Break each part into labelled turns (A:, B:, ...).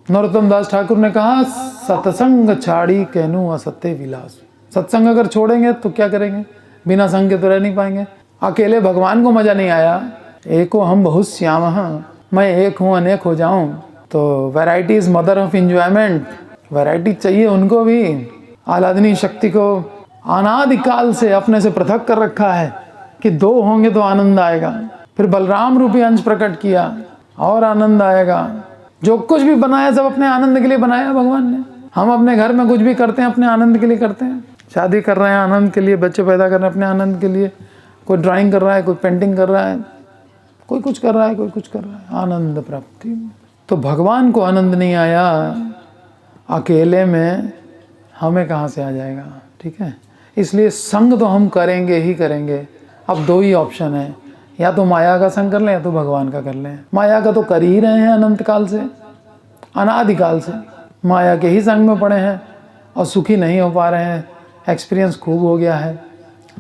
A: नरोत्तम दास ठाकुर ने कहा, सत्संग छाड़ी कहनु असत्य विलास। सत्संग अगर छोड़ेंगे तो क्या करेंगे, बिना संग के तो रह नहीं पाएंगे। अकेले भगवान को मजा नहीं आया, एको हम बहुत श्याम, मैं एक हूँ अनेक हो जाऊं। तो variety is mother of enjoyment, variety चाहिए उनको भी। आह्लादनी शक्ति को अनादिकाल से अपने से पृथक कर रखा है कि दो होंगे तो आनंद आएगा। फिर बलराम रूपी अंश प्रकट किया और आनंद आएगा। जो कुछ भी बनाया सब अपने आनंद के लिए बनाया भगवान ने। हम अपने घर में कुछ भी करते हैं अपने आनंद के लिए करते हैं। शादी कर रहे हैं आनंद के लिए, बच्चे पैदा कर रहे हैं अपने आनंद के लिए, कोई ड्राइंग कर रहा है, कोई पेंटिंग कर रहा है, कोई कुछ कर रहा है, कोई कुछ कर रहा है, आनंद प्राप्ति। तो भगवान को आनंद नहीं आया, अकेले में हमें कहाँ से आ जाएगा। ठीक है, इसलिए संग तो हम करेंगे ही करेंगे। अब दो ही ऑप्शन है, या तो माया का संग कर लें या तो भगवान का कर लें। माया का तो कर ही रहे हैं अनंत काल से, अनादिकाल से माया के ही संग में पड़े हैं और सुखी नहीं हो पा रहे हैं, एक्सपीरियंस खूब हो गया है।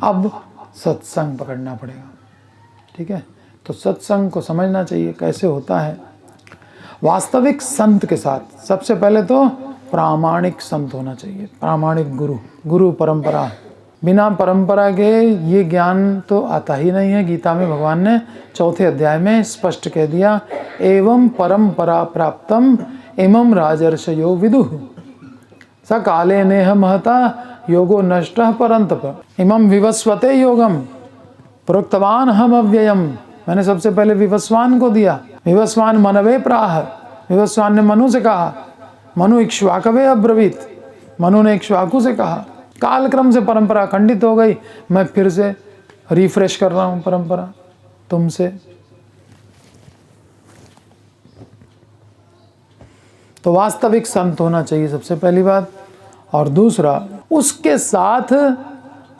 A: अब सत्संग पकड़ना पड़ेगा। ठीक है, तो सत्संग को समझना चाहिए कैसे होता है। वास्तविक संत के साथ सबसे पहले तो प्रामाणिक संत होना चाहिए, प्रामाणिक गुरु, गुरु परंपरा। बिना परंपरा के ये ज्ञान तो आता ही नहीं है। गीता में भगवान ने 4थे अध्याय में स्पष्ट कह दिया, एवं परंपरा प्राप्तम इमं राजर्षयो विदुः स काले नेह महता योगो नष्टः परंतप इमं विवस्वते योगम प्रोक्तवान हम अव्ययम। मैंने सबसे पहले विवस्वान को दिया। विवस्वान मनवे प्राह, विवस्वान ने मनु से कहा, मनु इक्ष्वाकवे अब्रवीत, मनु ने इक्ष्वाकु से कहा। कालक्रम से परंपरा खंडित हो गई, मैं फिर से रिफ्रेश कर रहा हूं परंपरा तुमसे। तो वास्तविक संत होना चाहिए सबसे पहली बात। और दूसरा, उसके साथ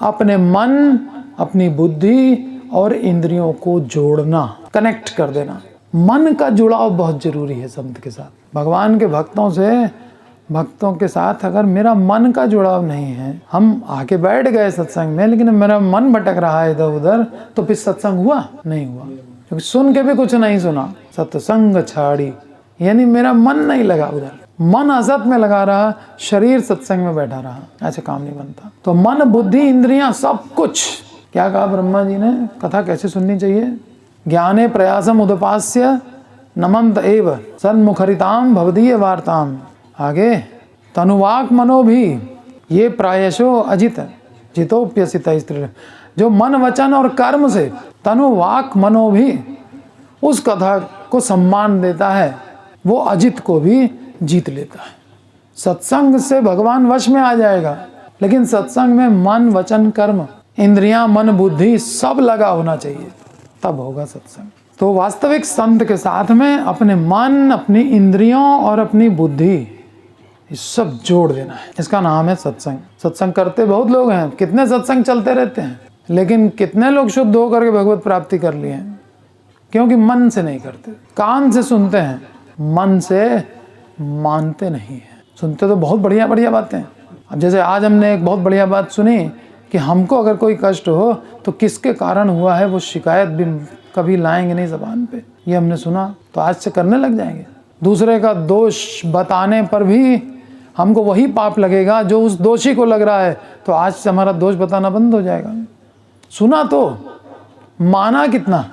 A: अपने मन, अपनी बुद्धि और इंद्रियों को जोड़ना, कनेक्ट कर देना। मन का जुड़ाव बहुत जरूरी है संत के साथ। भगवान के भक्तों से, भक्तों के साथ अगर मेरा मन का जुड़ाव नहीं है, हम आके बैठ गए सत्संग में लेकिन मेरा मन भटक रहा है इधर उधर, तो फिर सत्संग हुआ नहीं हुआ, क्योंकि सुन के भी कुछ नहीं सुना। सत्संग छाड़ी यानी मेरा मन नहीं लगा उधर, मन असत में लगा रहा, शरीर सत्संग में बैठा रहा, ऐसे काम नहीं बनता। तो मन, बुद्धि, इंद्रियां, सब कुछ। क्या कहा ब्रह्मा जी ने, कथा कैसे सुननी चाहिए। ज्ञाने प्रयासम उदपास्य नमंत एव सन्मुखरिताम भवदीय वार्ताम। आगे, तनुवाक मनो भी ये प्रायशो अजित जितोप्यसित स्त्री। जो मन, वचन और कर्म से तनुवाक मनो भी उस कथा को सम्मान देता है, वो अजित को भी जीत लेता है। सत्संग से भगवान वश में आ जाएगा, लेकिन सत्संग में मन, वचन, कर्म, इंद्रियां, मन, बुद्धि सब लगा होना चाहिए, तब होगा सत्संग। तो वास्तविक संत के साथ में अपने मन, अपनी इंद्रियों और अपनी बुद्धि, ये सब जोड़ देना है। इसका नाम है सत्संग। सत्संग करते बहुत लोग हैं, कितने सत्संग चलते रहते हैं, लेकिन कितने लोग शुद्ध होकर के भगवत प्राप्ति कर लिए हैं, क्योंकि मन से नहीं करते। कान से सुनते हैं, मन से मानते नहीं है। सुनते तो बहुत बढ़िया बढ़िया बातें। अब जैसे आज हमने एक बहुत बढ़िया बात सुनी कि हमको अगर कोई कष्ट हो तो किसके कारण हुआ है, वो शिकायत भी कभी लाएंगे नहीं ज़बान पे, ये हमने सुना, तो आज से करने लग जाएंगे। दूसरे का दोष बताने पर भी हमको वही पाप लगेगा जो उस दोषी को लग रहा है, तो आज से हमारा दोष बताना बंद हो जाएगा। सुना तो माना कितना,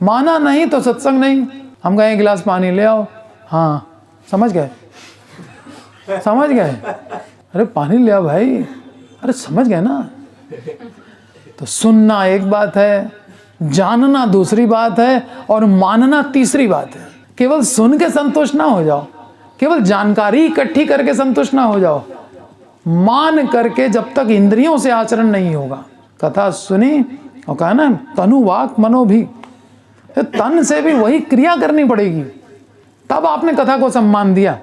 A: माना नहीं तो सत्संग नहीं। हम कहें गिलास पानी ले आओ, हाँ समझ गए, समझ गए, अरे पानी ले आओ भाई, अरे समझ गए ना। तो सुनना एक बात है, जानना दूसरी बात है, और मानना तीसरी बात है। केवल सुन के संतुष्ट ना हो जाओ, केवल जानकारी इकट्ठी करके संतुष्ट ना हो जाओ, मान करके जब तक इंद्रियों से आचरण नहीं होगा। कथा सुनी और कहा ना, तनु वाक मनो भी, तन से भी वही क्रिया करनी पड़ेगी, तब आपने कथा को सम्मान दिया,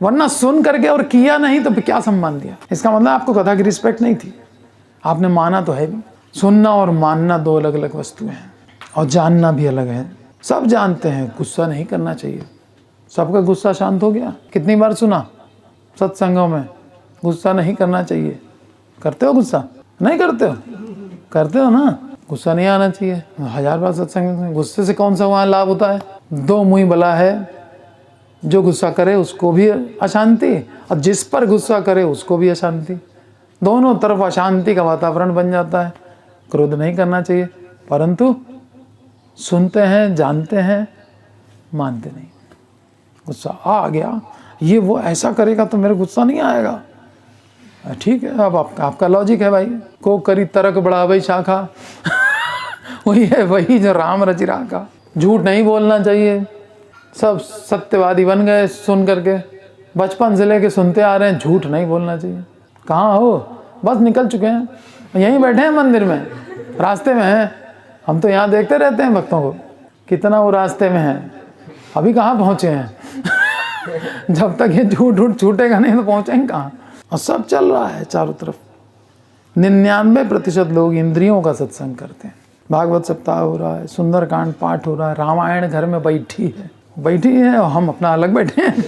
A: वरना सुन करके और किया नहीं तो क्या सम्मान दिया। इसका मतलब आपको कथा की रिस्पेक्ट नहीं थी, आपने माना तो है भी। सुनना और मानना दो अलग अलग वस्तुएं हैं, और जानना भी अलग है। सब जानते हैं गुस्सा नहीं करना चाहिए, सबका गुस्सा शांत हो गया। कितनी बार सुना सत्संगों में, गुस्सा नहीं करना चाहिए। करते हो गुस्सा? नहीं करते हो? करते हो ना, गुस्सा नहीं आना चाहिए। 1000 बार सत्संग में गुस्से से कौन सा वहाँ लाभ होता है। दो मुँह बला है, जो गुस्सा करे उसको भी अशांति, और जिस पर गुस्सा करे उसको भी अशांति। दोनों तरफ अशांति का वातावरण बन जाता है। क्रोध नहीं करना चाहिए, परंतु सुनते हैं, जानते हैं, मानते नहीं। गुस्सा आ गया, ये वो ऐसा करेगा तो मेरे गुस्सा नहीं आएगा, ठीक है। अब आपका लॉजिक है भाई, को करी तरक बढ़ावई शाखा वही है, वही जो राम रचि राखा। झूठ नहीं बोलना चाहिए, सब सत्यवादी बन गए सुन करके, बचपन से लेके सुनते आ रहे हैं झूठ नहीं बोलना चाहिए। कहाँ हो? बस निकल चुके हैं, यहीं बैठे हैं मंदिर में, रास्ते में हैं। हम तो यहाँ देखते रहते हैं भक्तों को, कितना वो रास्ते में है, अभी कहाँ पहुँचे हैं जब तक ये झूठ छूटेगा नहीं तो पहुँचेंगे कहाँ। और सब चल रहा है चारों तरफ। 99% लोग इंद्रियों का सत्संग करते हैं। भागवत सप्ताह हो रहा है, सुंदरकांड पाठ हो रहा है, रामायण घर में बैठी है और हम अपना अलग बैठे हैं।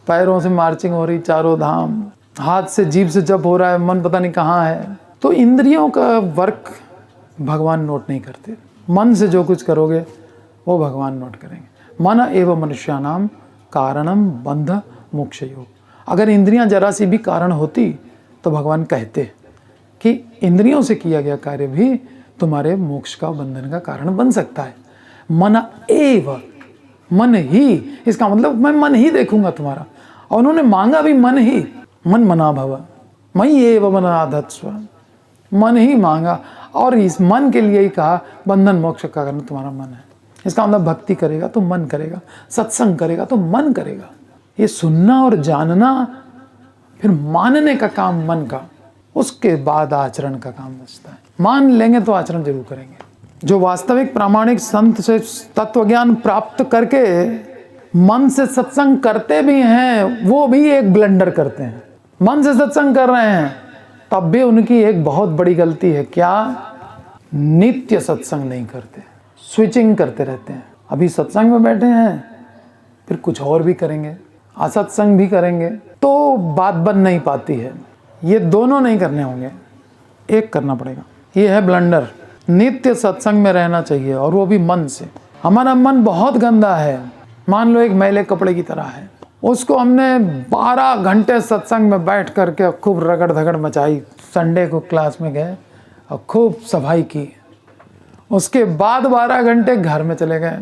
A: पैरों से मार्चिंग हो रही चारों धाम, हाथ से जीभ से जप हो रहा है, मन पता नहीं कहाँ है। तो इंद्रियों का वर्क भगवान नोट नहीं करते। मन से जो कुछ करोगे वो भगवान नोट करेंगे। मन एवं मनुष्यानाम कारणम बंध मोक्ष योग। अगर इंद्रियां जरा सी भी कारण होती तो भगवान कहते कि इंद्रियों से किया गया कार्य भी तुम्हारे मोक्ष का बंधन का कारण बन सकता है। मन एव, मन ही, इसका मतलब मैं मन ही देखूंगा तुम्हारा। और उन्होंने मांगा भी मन ही, मन मना भव मयि एव मनाधत्स्व, मन ही मांगा। और इस मन के लिए ही कहा बंधन मोक्ष का कारण तुम्हारा मन है। इसका मतलब भक्ति करेगा तो मन करेगा, सत्संग करेगा तो मन करेगा। ये सुनना और जानना, फिर मानने का काम मन का, उसके बाद आचरण का काम बचता है। मान लेंगे तो आचरण जरूर करेंगे। जो वास्तविक प्रामाणिक संत से तत्व ज्ञान प्राप्त करके मन से सत्संग करते भी हैं, वो भी एक ब्लंडर करते हैं। मन से सत्संग कर रहे हैं तब भी उनकी एक बहुत बड़ी गलती है। क्या? नित्य सत्संग नहीं करते, स्विचिंग करते रहते हैं। अभी सत्संग में बैठे हैं, फिर कुछ और भी करेंगे, असत्संग भी करेंगे, तो बात बन नहीं पाती है। ये दोनों नहीं करने होंगे, एक करना पड़ेगा। ये है ब्लंडर। नित्य सत्संग में रहना चाहिए, और वो भी मन से। हमारा मन बहुत गंदा है, मान लो एक मैले कपड़े की तरह है। उसको हमने 12 घंटे सत्संग में बैठ करके खूब रगड़ धगड़ मचाई। संडे को क्लास में गए और खूब सफाई की। उसके बाद 12 घंटे घर में चले गए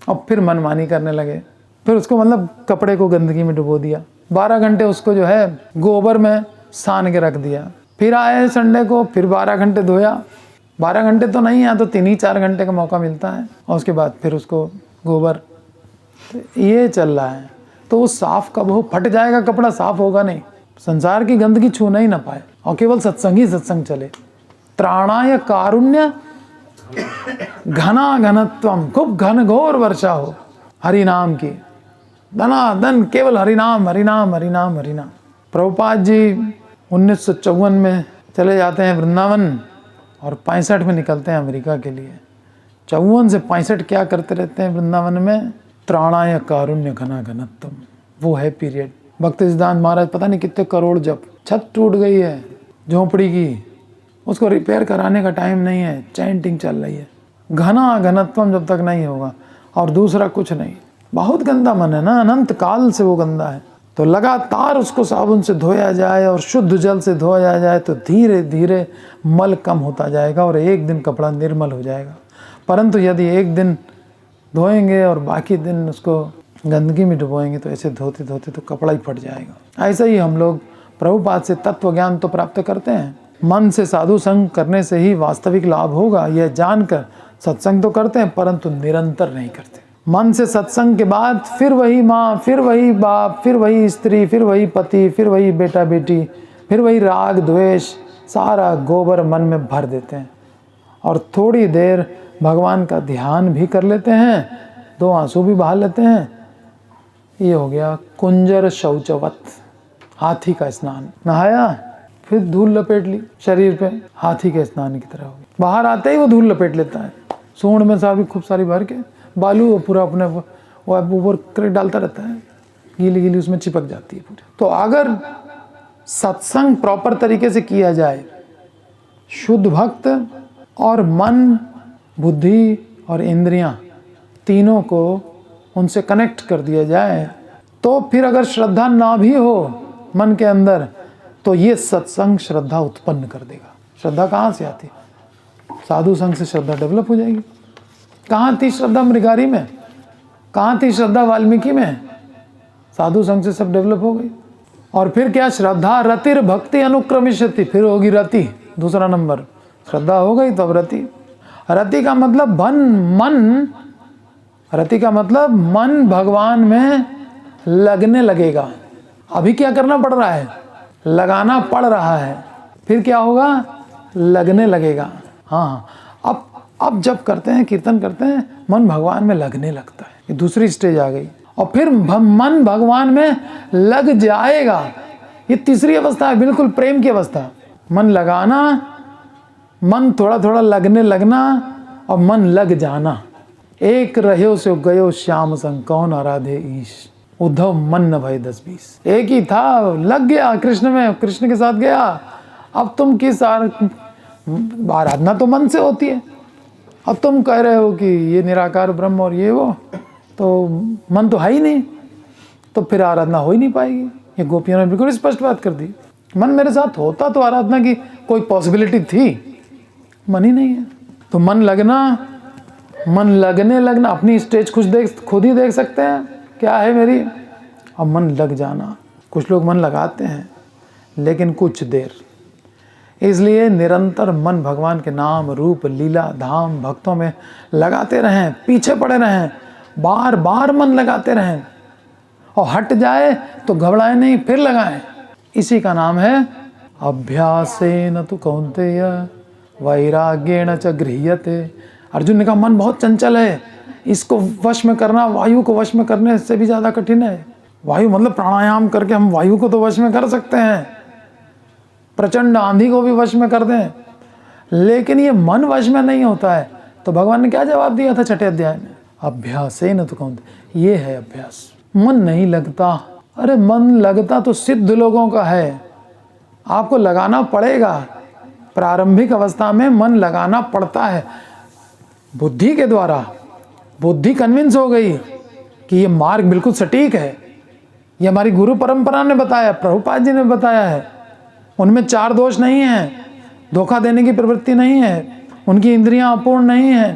A: और फिर मनमानी करने लगे। फिर उसको मतलब कपड़े को गंदगी में डुबो दिया। 12 घंटे उसको जो है गोबर में सान के रख दिया। फिर आए संडे को, फिर 12 घंटे धोया। 12 घंटे तो नहीं है, तो 3-4 घंटे का मौका मिलता है। और उसके बाद फिर उसको गोबर, तो ये चल रहा है। तो वो साफ कब हो? फट जाएगा कपड़ा, साफ होगा नहीं। संसार की गंदगी छूना ही ना पाए और केवल सत्संग ही सत्संग चले। त्राणाय कारुण्य घना घनत्वम, खूब घन घोर वर्षा हो हरि नाम की, धनाधन केवल हरिनाम हरिनाम हरिनाम हरिनाम। प्रभुपाद जी 1954 में चले जाते हैं वृंदावन और 65 में निकलते हैं अमेरिका के लिए। 54 से 65 क्या करते रहते हैं वृंदावन में? त्राणाय कारुण्य घना घनत्वम, वो है पीरियड। भक्ति सिद्धांत महाराज पता नहीं कितने करोड़ जब। छत टूट गई है झोंपड़ी की, उसको रिपेयर कराने का टाइम नहीं है, चैंटिंग चल रही है। घना घनत्वम जब तक नहीं होगा, और दूसरा कुछ नहीं। बहुत गंदा मन है ना, अनंत काल से वो गंदा है। तो लगातार उसको साबुन से धोया जाए और शुद्ध जल से धोया जाए तो धीरे धीरे मल कम होता जाएगा और एक दिन कपड़ा निर्मल हो जाएगा। परंतु यदि एक दिन धोएंगे और बाकी दिन उसको गंदगी में डुबोएंगे तो ऐसे धोते धोते तो कपड़ा ही फट जाएगा। ऐसा ही हम लोग प्रभुपाद से तत्व ज्ञान तो प्राप्त करते हैं, मन से साधु संग करने से ही वास्तविक लाभ होगा यह जानकर सत्संग तो करते हैं, परंतु निरंतर नहीं करते। मन से सत्संग के बाद फिर वही माँ, फिर वही बाप, फिर वही स्त्री, फिर वही पति, फिर वही बेटा बेटी, फिर वही राग द्वेष, सारा गोबर मन में भर देते हैं। और थोड़ी देर भगवान का ध्यान भी कर लेते हैं, 2 आंसू भी बहा लेते हैं। ये हो गया कुंजर शौचवत, हाथी का स्नान। नहाया, फिर धूल लपेट ली शरीर पे, हाथी के स्नान की तरह हो गया। बाहर आते ही वो धूल लपेट लेता है, सूंड में सारी खूब सारी भर के बालू पूरा अपने वो ऊपर कर डालता रहता है, गीली गीली उसमें चिपक जाती है पूरी। तो अगर सत्संग प्रॉपर तरीके से किया जाए, शुद्ध भक्त और मन, बुद्धि और इंद्रियां तीनों को उनसे कनेक्ट कर दिया जाए, तो फिर अगर श्रद्धा ना भी हो मन के अंदर, तो ये सत्संग श्रद्धा उत्पन्न कर देगा। श्रद्धा कहाँ से आती? साधु संग से श्रद्धा डेवलप हो जाएगी। कहाँ थी श्रद्धा मृगारी में? कहाँ थी श्रद्धा वाल्मीकि में? साधु संग से सब डेवलप हो गई। और फिर क्या? श्रद्धा रतिर भक्ति अनुक्रमिष्यति, फिर होगी रति, दूसरा नंबर। श्रद्धा हो गई तो अब रति। रति का मतलब मन, रति का मतलब मन भगवान में लगने लगेगा। अभी क्या करना पड़ रहा है? लगाना पड़ रहा है। फिर क्या होगा? लगने लगेगा। हाँ, अब जब करते हैं, कीर्तन करते हैं, मन भगवान में लगने लगता है। ये दूसरी स्टेज आ गई। और फिर मन भगवान में लग जाएगा। ये तीसरी अवस्था है, बिल्कुल प्रेम की अवस्था। मन लगाना, मन थोड़ा थोड़ा लगने लगना और मन लग जाना। एक रह्यो से गयो श्याम संग, कौन आराधे ईश। उद्धव मन न भय 10-20। एक ही था, लग गया कृष्ण में, कृष्ण के साथ गया। अब तुम किस आराधना तो मन से होती है। अब तुम कह रहे हो कि ये निराकार ब्रह्म और ये वो, तो मन तो है ही नहीं, तो फिर आराधना हो ही नहीं पाएगी। ये गोपियों ने बिल्कुल स्पष्ट बात कर दी। मन मेरे साथ होता तो आराधना की कोई पॉसिबिलिटी थी, मन ही नहीं है। तो मन लगना, मन लगने लगना, अपनी स्टेज खुद ही देख सकते हैं क्या है मेरी। और मन लग जाना, कुछ लोग मन लगाते हैं लेकिन कुछ देर। इसलिए निरंतर मन भगवान के नाम रूप लीला धाम भक्तों में लगाते रहें, पीछे पड़े रहें, बार बार मन लगाते रहें। और हट जाए तो घबराए नहीं, फिर लगाएं। इसी का नाम है अभ्यासेन तु कौन्तेय वैराग्येण च गृह्यते। अर्जुन ने कहा मन बहुत चंचल है, इसको वश में करना वायु को वश में करने से भी ज़्यादा कठिन है। वायु मतलब प्राणायाम करके हम वायु को तो वश में कर सकते हैं, प्रचंड आंधी को भी वश में कर दें, लेकिन ये मन वश में नहीं होता है। तो भगवान ने क्या जवाब दिया था 6ठे अध्याय में? अभ्यासेन तु कौन्तेय। ये है अभ्यास। मन नहीं लगता। अरे मन लगता तो सिद्ध लोगों का है, आपको लगाना पड़ेगा। प्रारंभिक अवस्था में मन लगाना पड़ता है बुद्धि के द्वारा। बुद्धि कन्विंस हो गई कि ये मार्ग बिल्कुल सटीक है, ये हमारी गुरु परंपरा ने बताया, प्रभुपाद जी ने बताया है, उनमें 4 दोष नहीं है, धोखा देने की प्रवृत्ति नहीं है, उनकी इंद्रियां अपूर्ण नहीं है,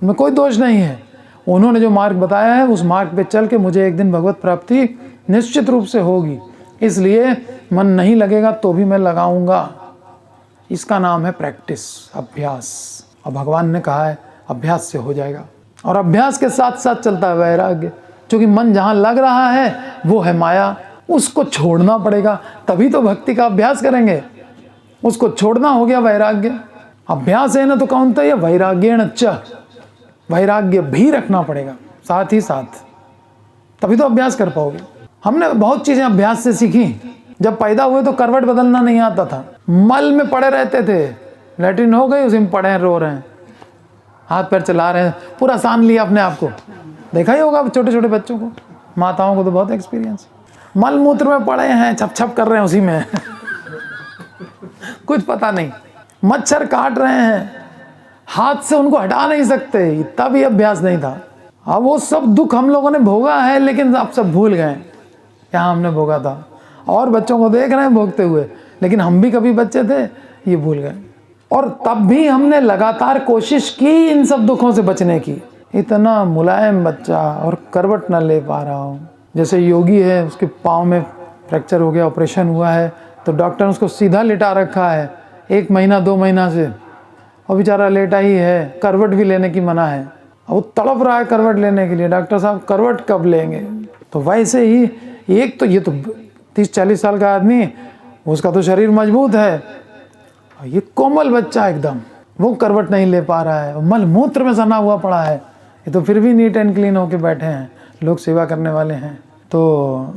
A: उनमें कोई दोष नहीं है। उन्होंने जो मार्ग बताया है उस मार्ग पे चल के मुझे एक दिन भगवत प्राप्ति निश्चित रूप से होगी। इसलिए मन नहीं लगेगा तो भी मैं लगाऊंगा। इसका नाम है प्रैक्टिस, अभ्यास। और भगवान ने कहा है अभ्यास से हो जाएगा। और अभ्यास के साथ साथ चलता है वैराग्य, क्योंकि मन जहाँ लग रहा है वो है माया, उसको छोड़ना पड़ेगा, तभी तो भक्ति का अभ्यास करेंगे। उसको छोड़ना हो गया वैराग्य। अभ्यास है ना तो कौन्तेय वैराग्येण च, वैराग्य भी रखना पड़ेगा साथ ही साथ, तभी तो अभ्यास कर पाओगे। हमने बहुत चीज़ें अभ्यास से सीखी। जब पैदा हुए तो करवट बदलना नहीं आता था, मल में पड़े रहते थे, लैट्रिन हो गई उसी में पड़े हैं, रो रहे हैं, हाथ पैर चला रहे हैं, पूरा सान लिया अपने आप को। देखा ही होगा छोटे छोटे बच्चों को, माताओं को तो बहुत एक्सपीरियंस। मल मूत्र में पड़े हैं, छप छप कर रहे हैं उसी में कुछ पता नहीं। मच्छर काट रहे हैं, हाथ से उनको हटा नहीं सकते, इतना भी अभ्यास नहीं था। अब वो सब दुख हम लोगों ने भोगा है, लेकिन अब सब भूल गए क्या हमने भोगा था। और बच्चों को देख रहे हैं भोगते हुए, लेकिन हम भी कभी बच्चे थे, ये भूल गए। और तब भी हमने लगातार कोशिश की इन सब दुखों से बचने की। इतना मुलायम बच्चा और करवट ना ले पा रहा हूँ। जैसे योगी है, उसके पाँव में फ्रैक्चर हो गया, ऑपरेशन हुआ है, तो डॉक्टर ने उसको सीधा लिटा रखा है 1 महीना 2 महीना से, और बेचारा लेटा ही है, करवट भी लेने की मना है। वो तड़प रहा है करवट लेने के लिए, डॉक्टर साहब करवट कब लेंगे। तो वैसे ही एक तो ये तो 30-40 साल का आदमी, उसका तो शरीर मजबूत है, और ये कोमल बच्चा एकदम, वो करवट नहीं ले पा रहा है, मल मूत्र में सना हुआ पड़ा है। ये तो फिर भी नीट एंड क्लीन होके बैठे हैं, लोग सेवा करने वाले हैं। तो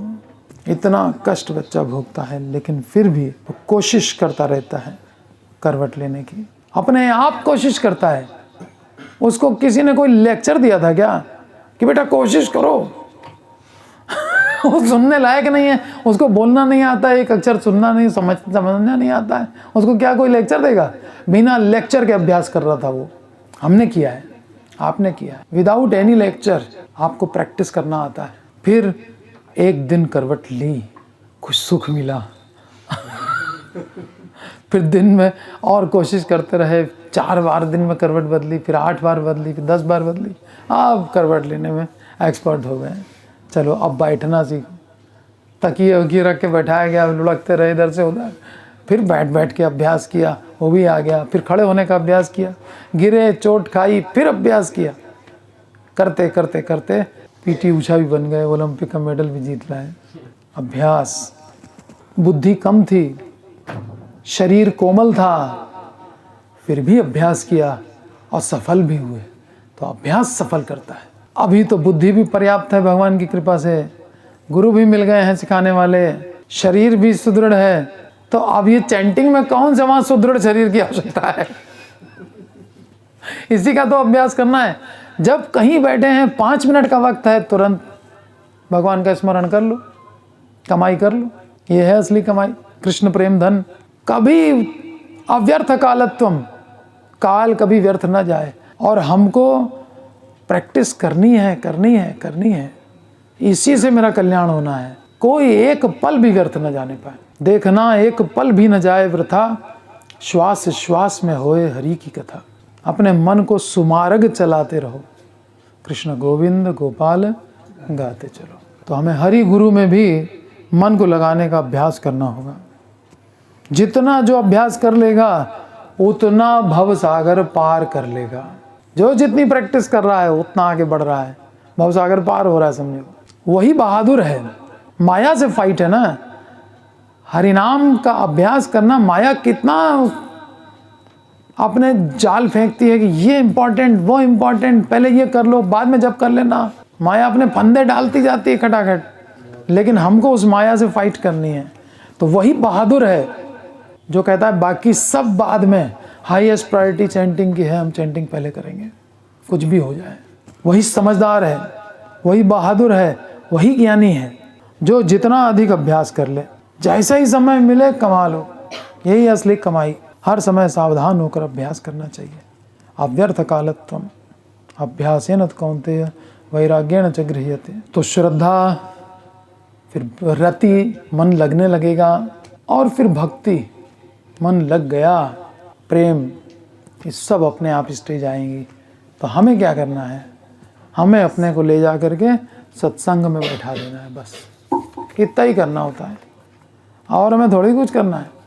A: इतना कष्ट बच्चा भोगता है, लेकिन फिर भी वो कोशिश करता रहता है करवट लेने की, अपने आप कोशिश करता है। उसको किसी ने कोई लेक्चर दिया था क्या कि बेटा कोशिश करो वो सुनने लायक नहीं है, उसको बोलना नहीं आता है, एक अक्षर सुनना नहीं, समझना नहीं आता है, उसको क्या कोई लेक्चर देगा। बिना लेक्चर के अभ्यास कर रहा था वो, हमने किया है। आपने किया है, विदाउट एनी लेक्चर आपको प्रैक्टिस करना आता है। फिर एक दिन करवट ली, कुछ सुख मिला फिर दिन में और कोशिश करते रहे, 4 बार दिन में करवट बदली, फिर 8 बार बदली, फिर 10 बार बदली। अब करवट लेने में एक्सपर्ट हो गए। चलो अब बैठना सीखो। तकिए वकिए रख के बैठाया गया, लुढ़कते रहे इधर से उधर, फिर बैठ के अभ्यास किया, वो भी आ गया। फिर खड़े होने का अभ्यास किया, गिरे, चोट खाई, फिर अभ्यास किया। करते करते करते पीटी ऊषा भी बन गए, ओलंपिक का मेडल भी जीत लाए। अभ्यास। बुद्धि कम थी, शरीर कोमल था, फिर भी अभ्यास किया और सफल भी हुए। तो अभ्यास सफल करता है। अभी तो बुद्धि भी पर्याप्त है भगवान की कृपा से, गुरु भी मिल गए हैं सिखाने वाले, शरीर भी सुदृढ़ है। तो अब ये चैंटिंग में कौन सा वहां सुदृढ़ शरीर की आवश्यकता है इसी का तो अभ्यास करना है। जब कहीं बैठे हैं, 5 मिनट का वक्त है, तुरंत भगवान का स्मरण कर लो, कमाई कर लो। ये है असली कमाई, कृष्ण प्रेम धन। कभी अव्यर्थ कालत्वम, काल कभी व्यर्थ ना जाए। और हमको प्रैक्टिस करनी है, करनी है, करनी है। इसी से मेरा कल्याण होना है। कोई एक पल भी व्यर्थ न जाने पाए। देखना एक पल भी न जाए वृथा, श्वास श्वास में होए हरि की कथा। अपने मन को सुमार्ग चलाते रहो, कृष्ण गोविंद गोपाल गाते चलो। तो हमें हरि गुरु में भी मन को लगाने का अभ्यास करना होगा। जितना जो अभ्यास कर लेगा उतना भव सागर पार कर लेगा। जो जितनी प्रैक्टिस कर रहा है उतना आगे बढ़ रहा है, भव सागर पार हो रहा है, समझो। वही बहादुर है। माया से फाइट है ना। हरिनाम का अभ्यास करना, माया कितना अपने जाल फेंकती है कि ये इम्पोर्टेंट, वो इम्पोर्टेंट, पहले ये कर लो, बाद में जब कर लेना। माया अपने फंदे डालती जाती है खटाखट, लेकिन हमको उस माया से फाइट करनी है। तो वही बहादुर है जो कहता है बाकी सब बाद में, हाईएस्ट प्रायोरिटी चैंटिंग की है, हम चैंटिंग पहले करेंगे, कुछ भी हो जाए। वही समझदार है, वही बहादुर है, वही ज्ञानी है जो जितना अधिक अभ्यास कर ले, जैसा ही समय मिले कमा लो। यही असली कमाई। हर समय सावधान होकर अभ्यास करना चाहिए। अव्यर्थ कालत्वम अभ्यासेन कौन्तेय वैराग्येण च गृह्यते। तो श्रद्धा, फिर रति, मन लगने लगेगा, और फिर भक्ति, मन लग गया, प्रेम, ये सब अपने आप स्टेज आएंगी। तो हमें क्या करना है? हमें अपने को ले जा करके सत्संग में बैठा देना है, बस इतना ही करना होता है। और हमें थोड़ी कुछ करना है।